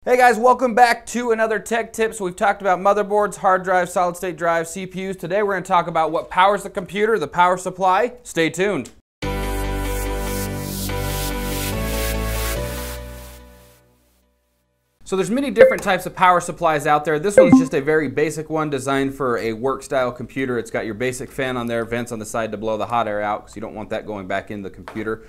Hey guys, welcome back to another tech tip. So we've talked about motherboards, hard drives, solid state drives, CPUs. Today we're going to talk about what powers the computer, the power supply. Stay tuned. So there's many different types of power supplies out there. This one's just a very basic one designed for a work style computer. It's got your basic fan on there, vents on the side to blow the hot air out because you don't want that going back in the computer.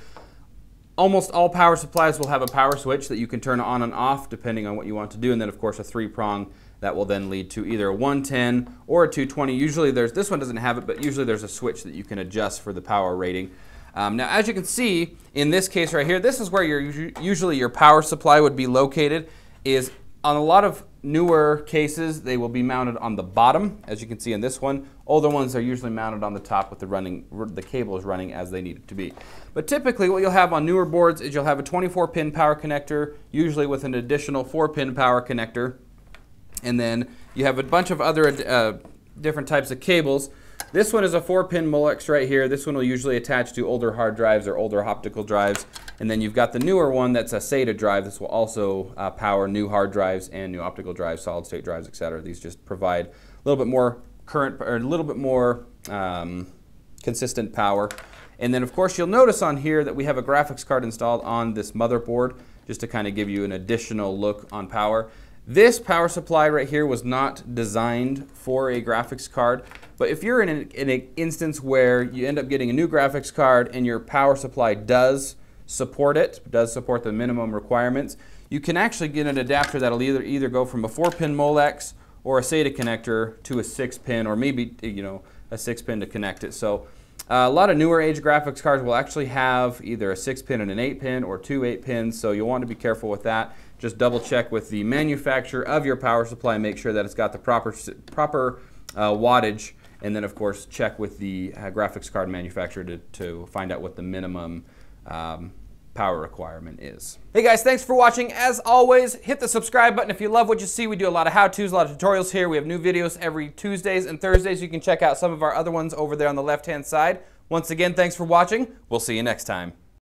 Almost all power supplies will have a power switch that you can turn on and off depending on what you want to do, and then of course a 3-prong that will then lead to either a 110 or a 220. Usually this one doesn't have it, but usually there's a switch that you can adjust for the power rating. Now as you can see in this case right here, this is where usually your power supply would be located. Is on a lot of newer cases, they will be mounted on the bottom, as you can see in this one. Older ones are usually mounted on the top with the cables running as they need it to be. But typically what you'll have on newer boards is you'll have a 24-pin power connector, usually with an additional 4-pin power connector. And then you have a bunch of other different types of cables. This one is a 4-pin Molex right here. This one will usually attach to older hard drives or older optical drives. And then you've got the newer one that's a SATA drive. This will also power new hard drives and new optical drives, solid state drives, etc. These just provide a little bit more current or a little bit more consistent power. And then of course you'll notice on here that we have a graphics card installed on this motherboard just to kind of give you an additional look on power. This power supply right here was not designed for a graphics card, but if you're in an instance where you end up getting a new graphics card and your power supply does support the minimum requirements, you can actually get an adapter that'll either go from a 4-pin Molex or a SATA connector to a 6-pin, or maybe a 6-pin to connect it. So a lot of newer age graphics cards will actually have either a 6-pin and an 8-pin or 2 8-pins, so you'll want to be careful with that. Just double check with the manufacturer of your power supply and make sure that it's got the proper wattage, and then of course check with the graphics card manufacturer to find out what the minimum power requirement is. Hey guys, thanks for watching. As always, hit the subscribe button if you love what you see. We do a lot of how-tos, a lot of tutorials here. We have new videos every Tuesdays and Thursdays. You can check out some of our other ones over there on the left-hand side. Once again, thanks for watching. We'll see you next time.